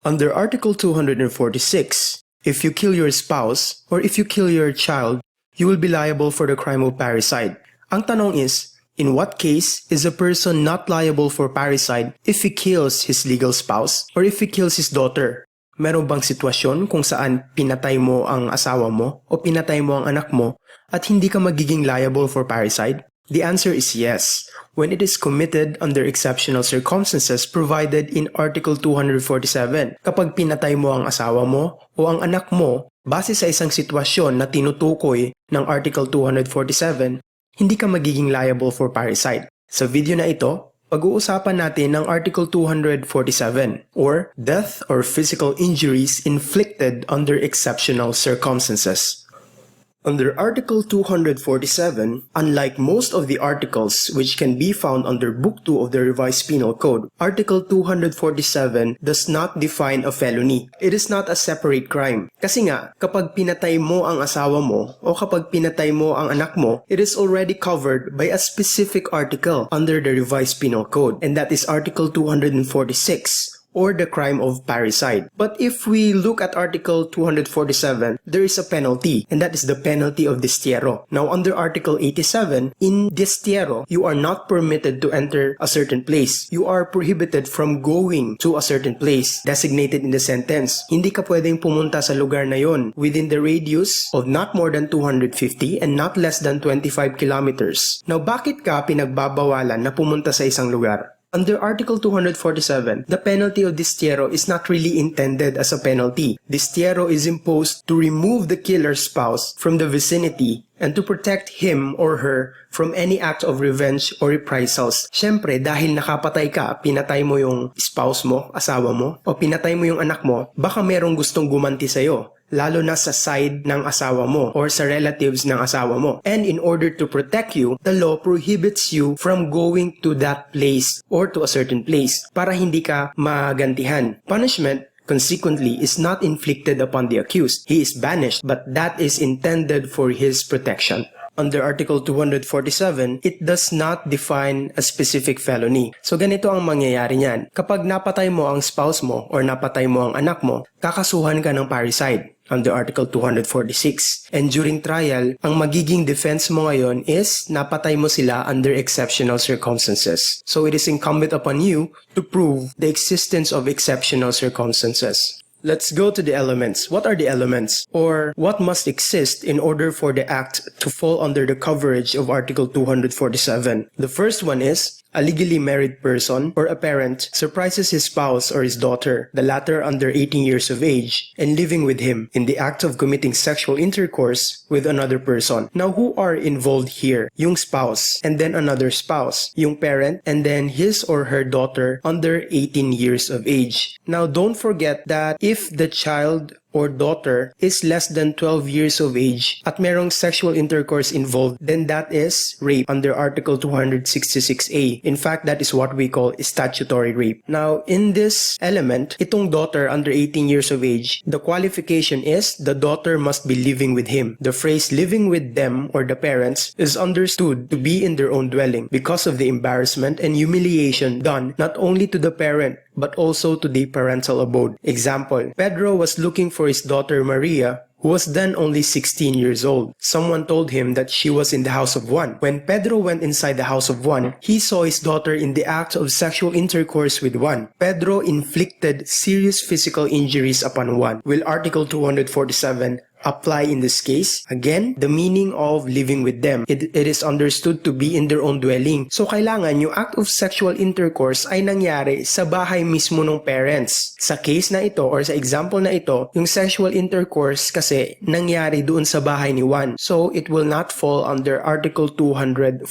Under Article 246, if you kill your spouse or if you kill your child, you will be liable for the crime of parricide. Ang tanong is, in what case is a person not liable for parricide if he kills his legal spouse or if he kills his daughter? Meron bang sitwasyon kung saan pinatay mo ang asawa mo o pinatay mo ang anak mo at hindi ka magiging liable for parricide? The answer is yes, when it is committed under exceptional circumstances provided in Article 247. Kapag pinatay mo ang asawa mo o ang anak mo base sa isang sitwasyon na tinutukoy ng Article 247, hindi ka magiging liable for parricide. Sa video na ito, pag-uusapan natin ang Article 247 or death or physical injuries inflicted under exceptional circumstances. Under Article 247, unlike most of the articles which can be found under Book 2 of the Revised Penal Code, Article 247 does not define a felony. It is not a separate crime. Kasi nga, kapag pinatay mo ang asawa mo o kapag pinatay mo ang anak mo, it is already covered by a specific article under the Revised Penal Code, and that is Article 246. Or the crime of parricide. But if we look at Article 247, there is a penalty, and that is the penalty of destierro. Now, under Article 87, in destierro, you are not permitted to enter a certain place. You are prohibited from going to a certain place designated in the sentence. Hindi ka pwedeng pumunta sa lugar na yon within the radius of not more than 250 and not less than 25 kilometers. Now, bakit ka pinagbabawalan na pumunta sa isang lugar? Under Article 247, the penalty of destierro is not really intended as a penalty. Destierro is imposed to remove the killer's spouse from the vicinity and to protect him or her from any act of revenge or reprisals. Siyempre, dahil nakapatay ka, pinatay mo yung spouse mo, asawa mo, o pinatay mo yung anak mo, baka merong gustong gumanti sa'yo, lalo na sa side ng asawa mo or sa relatives ng asawa mo. And in order to protect you, the law prohibits you from going to that place or to a certain place para hindi ka magantihan. Punishment consequently is not inflicted upon the accused. He is banished, but that is intended for his protection. Under Article 247, it does not define a specific felony. So ganito ang mangyayari niyan. Kapag napatay mo ang spouse mo or napatay mo ang anak mo, kakasuhan ka ng parricide under Article 246. And during trial, ang magiging defense mo ngayon is napatay mo sila under exceptional circumstances. So it is incumbent upon you to prove the existence of exceptional circumstances. Let's go to the elements. What are the elements? Or what must exist in order for the act to fall under the coverage of Article 247? The first one is a legally married person or a parent surprises his spouse or his daughter, the latter under 18 years of age, and living with him in the act of committing sexual intercourse with another person. Now, who are involved here? Yung spouse, and then another spouse. Yung parent, and then his or her daughter under 18 years of age. Now, don't forget that if the child or daughter is less than 12 years of age at merong sexual intercourse involved, then that is rape under Article 266A. In fact, that is what we call statutory rape. Now, in this element, itong daughter under 18 years of age, the qualification is the daughter must be living with him. The phrase living with them or the parents is understood to be in their own dwelling because of the embarrassment and humiliation done not only to the parent but also to the parental abode. Example, Pedro was looking for his daughter Maria, who was then only 16 years old. Someone told him that she was in the house of Juan. When Pedro went inside the house of Juan, he saw his daughter in the act of sexual intercourse with Juan. Pedro inflicted serious physical injuries upon Juan. Will Article 247 apply in this case? Again, the meaning of living with them. It is understood to be in their own dwelling. So kailangan yung act of sexual intercourse ay nangyari sa bahay mismo ng parents. Sa case na ito or sa example na ito, yung sexual intercourse kasi nangyari doon sa bahay ni Juan. So it will not fall under Article 247.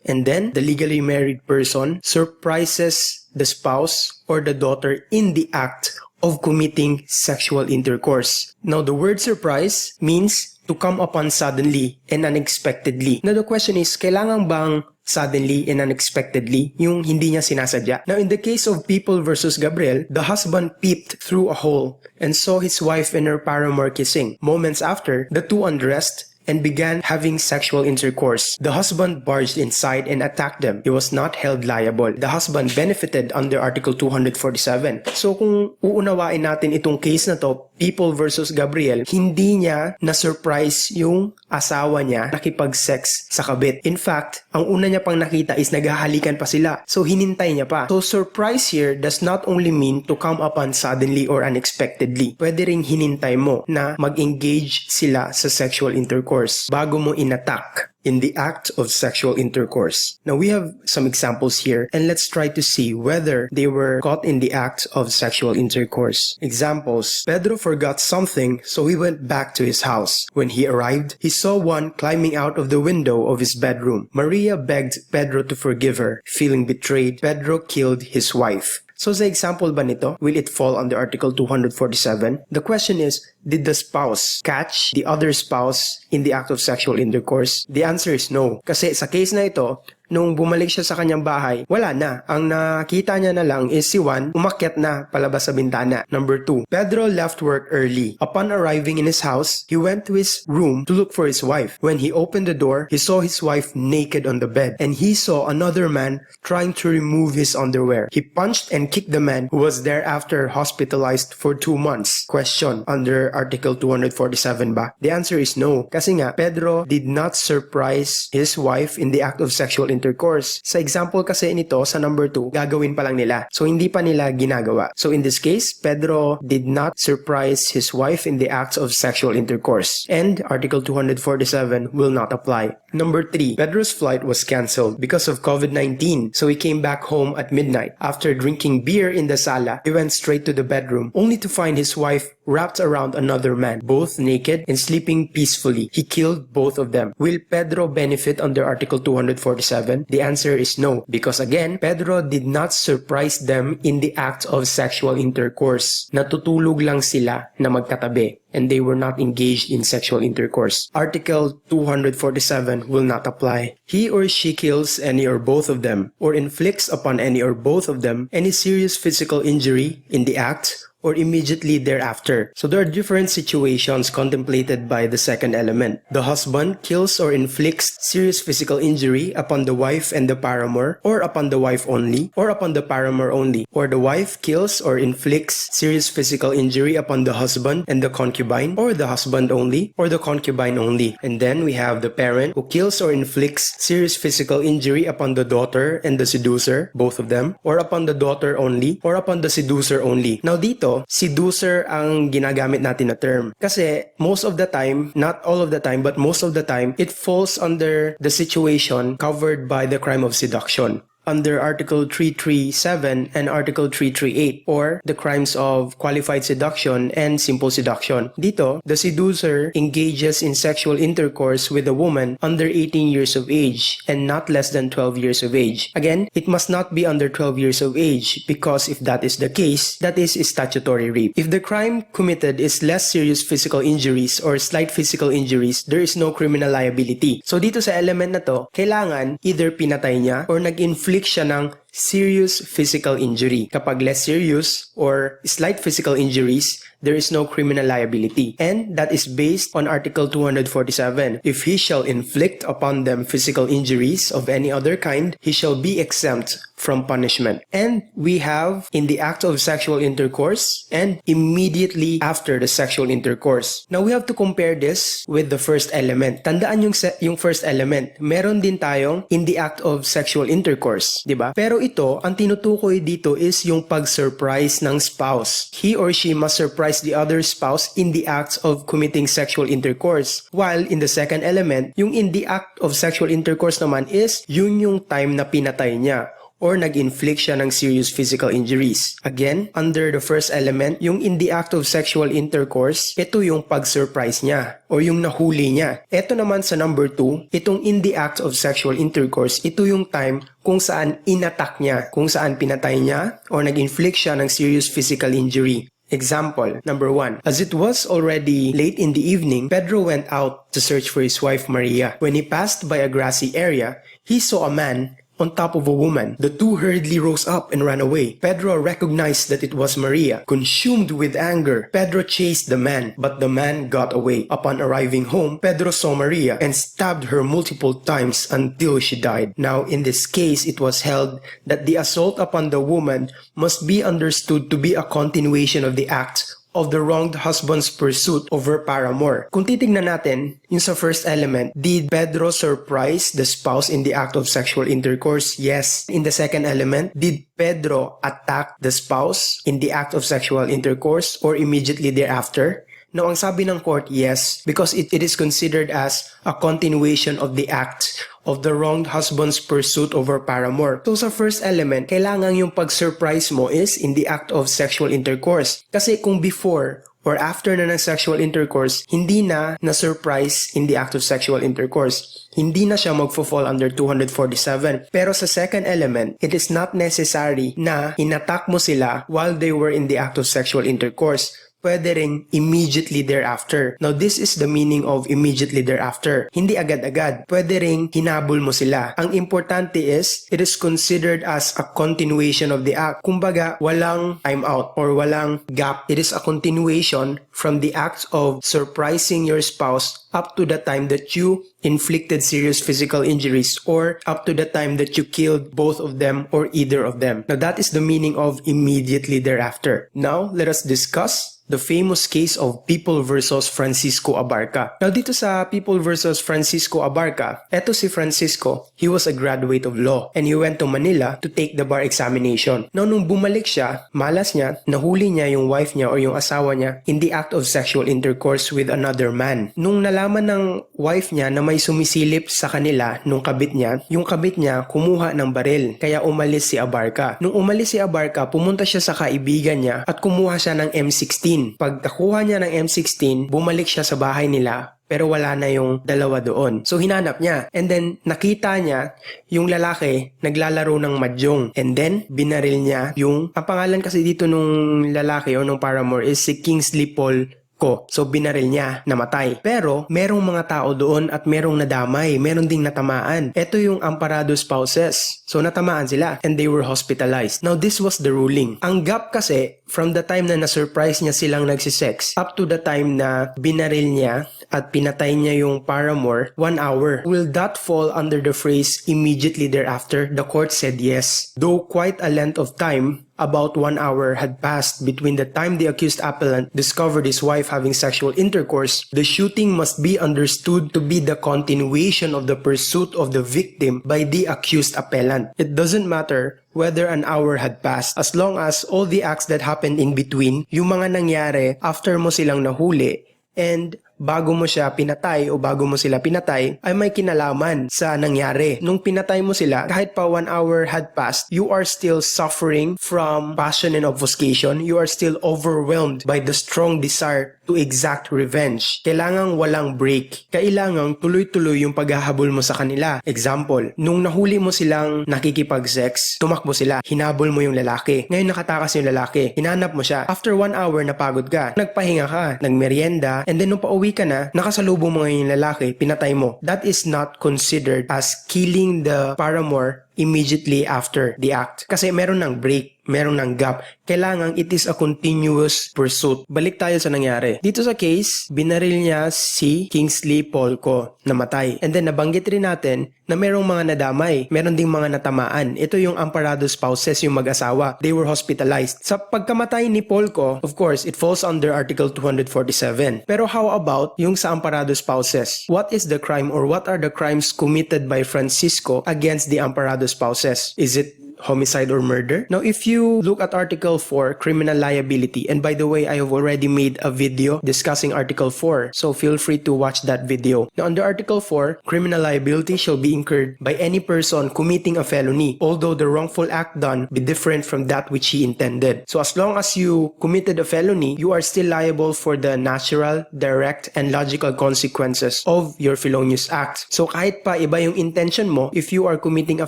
And then, the legally married person surprises the spouse or the daughter in the act of committing sexual intercourse. Now, the word surprise means to come upon suddenly and unexpectedly. Now, the question is, kailangan bang suddenly and unexpectedly yung hindi niya sinasadya? Now, in the case of People versus Gabriel, the husband peeped through a hole and saw his wife and her paramour kissing. Moments after, the two undressed and began having sexual intercourse. The husband barged inside and attacked them. He was not held liable. The husband benefited under Article 247. So kung uunawain natin itong case na to, People versus Gabriel, hindi niya na-surprise yung asawa niya nakipag-sex sa kabit. In fact, ang una niya pang nakita is naghahalikan pa sila. So hinintay niya pa. So surprise here does not only mean to come upon suddenly or unexpectedly. Pwede ring hinintay mo na mag-engage sila sa sexual intercourse bago mo inattack in the act of sexual intercourse. Now we have some examples here and let's try to see whether they were caught in the act of sexual intercourse. Examples: Pedro forgot something, so he went back to his house. When he arrived, he saw one climbing out of the window of his bedroom. Maria begged Pedro to forgive her. Feeling betrayed, Pedro killed his wife. So sa example ba nito, will it fall under Article 247? The question is, did the spouse catch the other spouse in the act of sexual intercourse? The answer is no. Kasi sa case na ito, nung bumalik siya sa kanyang bahay, wala na. Ang nakita niya na lang is si Juan umakyat na palabas sa bintana. Number 2, Pedro left work early. Upon arriving in his house, he went to his room to look for his wife. When he opened the door, he saw his wife naked on the bed, and he saw another man trying to remove his underwear. He punched and kicked the man, who was thereafter hospitalized for 2 months. Question, under Article 247 ba? The answer is no. Kasi nga, Pedro did not surprise his wife in the act of sexual intercourse. Sa example kasi nito, sa number 2, gagawin pa lang nila. So, hindi pa nila ginagawa. So, in this case, Pedro did not surprise his wife in the act of sexual intercourse. And Article 247 will not apply. Number 3, Pedro's flight was cancelled because of COVID-19. So, he came back home at midnight. After drinking beer in the sala, he went straight to the bedroom, only to find his wife wrapped around another man, both naked and sleeping peacefully. He killed both of them. Will Pedro benefit under Article 247? The answer is no, because again, Pedro did not surprise them in the act of sexual intercourse. Natutulog lang sila na magkatabi, and they were not engaged in sexual intercourse. Article 247 will not apply. He or she kills any or both of them, or inflicts upon any or both of them any serious physical injury in the act or immediately thereafter. So there are different situations contemplated by the second element. The husband kills or inflicts serious physical injury upon the wife and the paramour, or upon the wife only, or upon the paramour only. Or the wife kills or inflicts serious physical injury upon the husband and the concubine, or the husband only, or the concubine only. And then we have the parent who kills or inflicts serious physical injury upon the daughter and the seducer, both of them, or upon the daughter only, or upon the seducer only. Now dito, seducer ang ginagamit natin na term. Kasi most of the time, not all of the time, but most of the time, it falls under the situation covered by the crime of seduction, under Article 337 and Article 338, or the crimes of qualified seduction and simple seduction. Dito, the seducer engages in sexual intercourse with a woman under 18 years of age and not less than 12 years of age. Again, it must not be under 12 years of age, because if that is the case, that is statutory rape. If the crime committed is less serious physical injuries or slight physical injuries, there is no criminal liability. So dito sa element na to, kailangan either pinatay niya or nag-inflict siya ng serious physical injury. Kapag less serious or slight physical injuries, there is no criminal liability. And that is based on Article 247. If he shall inflict upon them physical injuries of any other kind, he shall be exempt from punishment. And we have in the act of sexual intercourse and immediately after the sexual intercourse. Now we have to compare this with the first element. Tandaan yung first element. Meron din tayong in the act of sexual intercourse, di ba? Pero ito, ang tinutukoy dito is yung pag-surprise ng spouse. He or she must surprise the other spouse in the act of committing sexual intercourse. While in the second element, yung in the act of sexual intercourse naman is yun yung time na pinatay niya or nag-inflict siya ng serious physical injuries. Again, under the first element, yung in the act of sexual intercourse, ito yung pag-surprise niya or yung nahuli niya. Ito naman sa number 2, itong in the act of sexual intercourse, ito yung time kung saan inattack niya, kung saan pinatay niya or nag-inflict siya ng serious physical injury. Example, number 1. As it was already late in the evening, Pedro went out to search for his wife Maria. When he passed by a grassy area, he saw a man on top of a woman. The two hurriedly rose up and ran away. Pedro recognized that it was Maria. Consumed with anger, Pedro chased the man, but the man got away. Upon arriving home, Pedro saw Maria and stabbed her multiple times until she died. Now, in this case, it was held that the assault upon the woman must be understood to be a continuation of the act of the wronged husband's pursuit of her paramour. Kung titignan natin, yung sa first element, did Pedro surprise the spouse in the act of sexual intercourse? Yes. In the second element, did Pedro attack the spouse in the act of sexual intercourse or immediately thereafter? Now, ang sabi ng court, yes, because it is considered as a continuation of the act of the wronged husband's pursuit of her paramour. So, sa first element, kailangan yung pag-surprise mo is in the act of sexual intercourse. Kasi kung before or after na ng sexual intercourse, hindi na na-surprise in the act of sexual intercourse. Hindi na siya magfo-fall under 247. Pero sa second element, it is not necessary na inattack mo sila while they were in the act of sexual intercourse. Pwede ring immediately thereafter. Now, this is the meaning of immediately thereafter. Hindi agad-agad. Pwede ring hinabol mo sila. Ang importante is, it is considered as a continuation of the act. Kumbaga, walang time out or walang gap. It is a continuation from the act of surprising your spouse up to the time that you inflicted serious physical injuries or up to the time that you killed both of them or either of them. Now, that is the meaning of immediately thereafter. Now, let us discuss the famous case of People versus Francisco Abarca. Now, dito sa People versus Francisco Abarca, eto si Francisco, he was a graduate of law and he went to Manila to take the bar examination. Now, nung bumalik siya, malas niya, nahuli niya yung wife niya or yung asawa niya in the act of sexual intercourse with another man. Nung nalaman ng wife niya na may sumisilip sa kanila nung kabit niya, yung kabit niya kumuha ng baril, kaya umalis si Abarca. Nung umalis si Abarca, pumunta siya sa kaibigan niya at kumuha siya ng M16. Pagkakuha niya ng M16, bumalik siya sa bahay nila pero wala na yung dalawa doon. So hinanap niya and then nakita niya yung lalaki naglalaro ng mahjong and then binaril niya yung, ang pangalan kasi dito nung lalaki o nung paramour is si Kingsley Paul ko. So binaril niya, namatay. Pero merong mga tao doon at merong nadamay, meron ding natamaan. Ito yung amparado spouses. So natamaan sila and they were hospitalized. Now this was the ruling. Ang gap kasi from the time na na-surprise niya silang nagsisex up to the time na binaril niya at pinatay niya yung paramour, 1 hour. Will that fall under the phrase immediately thereafter? The court said yes. Though quite a length of time, about 1 hour had passed between the time the accused appellant discovered his wife having sexual intercourse, the shooting must be understood to be the continuation of the pursuit of the victim by the accused appellant. It doesn't matter whether an hour had passed as long as all the acts that happened in between, yung mga nangyari after mo silang nahuli and bago mo siya pinatay o bago mo sila pinatay ay may kinalaman sa nangyari. Nung pinatay mo sila, kahit pa 1 hour had passed, you are still suffering from passion and obfuscation. You are still overwhelmed by the strong desire to exact revenge. Kailangang walang break. Kailangang tuloy-tuloy yung paghahabol mo sa kanila. Example, nung nahuli mo silang nakikipag-sex, tumakbo sila, hinabol mo yung lalaki. Ngayon nakatakas yung lalaki, hinanap mo siya. After 1 hour, napagod ka, nagpahinga ka, nagmerienda, and then nung pauwi ka na, nakasalubong mo ngayon yung lalaki, pinatay mo. That is not considered as killing the paramour immediately after the act. Kasi meron ng break, meron ng gap. Kailangan it is a continuous pursuit. Balik tayo sa nangyari. Dito sa case, binaril niya si Kingsley Paul ko, namatay. And then nabanggit rin natin na merong mga nadamay, meron ding mga natamaan. Ito yung amparado spouses, yung mag-asawa. They were hospitalized. Sa pagkamatay ni Paul ko, of course, it falls under Article 247. Pero how about yung sa amparado spouses? What is the crime or what are the crimes committed by Francisco against the amparado spouses? Is it homicide or murder? Now, if you look at Article 4, criminal liability, and by the way, I have already made a video discussing Article 4, so feel free to watch that video. Now, under Article 4, criminal liability shall be incurred by any person committing a felony, although the wrongful act done be different from that which he intended. So, as long as you committed a felony, you are still liable for the natural, direct, and logical consequences of your felonious act. So, kahit pa iba yung intention mo, if you are committing a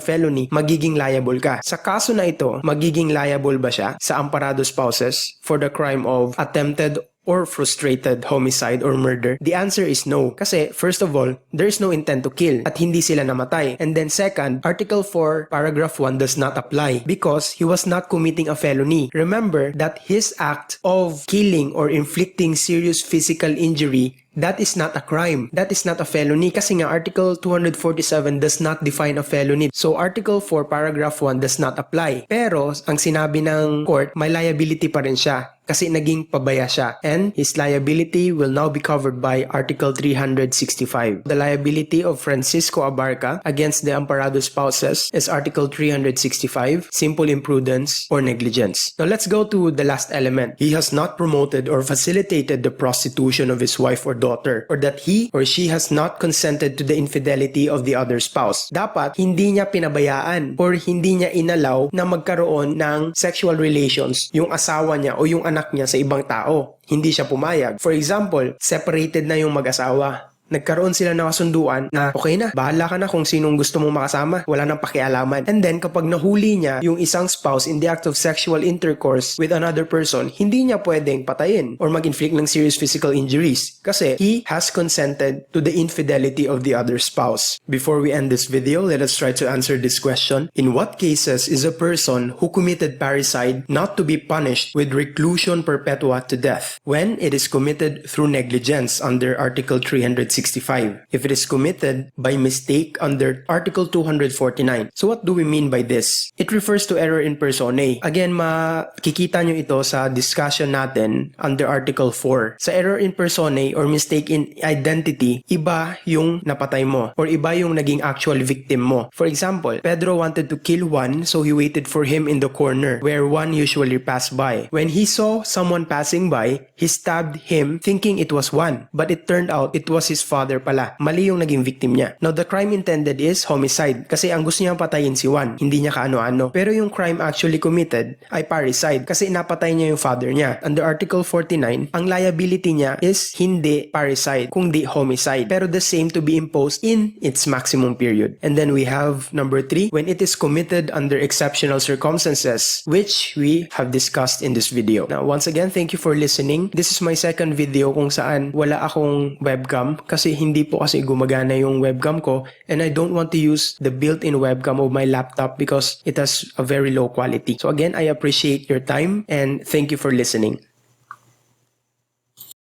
felony, magiging liable ka. Sa kaso na ito, magiging liable ba siya sa amparado spouses for the crime of attempted or frustrated homicide or murder? The answer is no. Kasi first of all, there is no intent to kill at hindi sila namatay. And then second, Article 4, Paragraph 1 does not apply because he was not committing a felony. Remember that his act of killing or inflicting serious physical injury, that is not a crime. That is not a felony kasi nga Article 247 does not define a felony. So Article 4 Paragraph 1 does not apply. Pero ang sinabi ng court, may liability pa rin siya kasi naging pabaya siya. And his liability will now be covered by Article 365. The liability of Francisco Abarca against the amparado spouses is Article 365, simple imprudence or negligence. Now let's go to the last element. He has not promoted or facilitated the prostitution of his wife or daughter, or that he or she has not consented to the infidelity of the other spouse. Dapat hindi niya pinabayaan or hindi niya inalaw na magkaroon ng sexual relations yung asawa niya o yung anak niya sa ibang tao. Hindi siya pumayag. For example, separated na yung mag-asawa. Nagkaroon sila ng kasunduan na okay na, bahala ka na kung sinong gusto mong makasama. Wala nang pakialaman. And then kapag nahuli niya yung isang spouse in the act of sexual intercourse with another person, hindi niya pwedeng patayin or mag-inflict ng serious physical injuries kasi he has consented to the infidelity of the other spouse. Before we end this video, let us try to answer this question. In what cases is a person who committed parricide not to be punished with reclusion perpetua to death? When it is committed through negligence under Article 365. If it is committed by mistake under Article 249. So what do we mean by this? It refers to error in personae. Again, makikita nyo ito sa discussion natin under Article 4. Sa error in personae or mistake in identity, iba yung napatay mo or iba yung naging actual victim mo. For example, Pedro wanted to kill Juan, so he waited for him in the corner where Juan usually passed by. When he saw someone passing by, he stabbed him thinking it was Juan, but it turned out it was his father pala. Mali yung naging victim niya. Now, the crime intended is homicide kasi ang gusto niya patayin si Juan, hindi niya kaano-ano. Pero yung crime actually committed ay parricide kasi napatay niya yung father niya. Under Article 49, ang liability niya is hindi parricide, kundi homicide. Pero the same to be imposed in its maximum period. And then we have number 3, when it is committed under exceptional circumstances, which we have discussed in this video. Now, once again, thank you for listening. This is my second video kung saan wala akong webcam kasi hindi po kasi gumagana yung webcam ko and I don't want to use the built-in webcam of my laptop because it has a very low quality. So again, I appreciate your time and thank you for listening.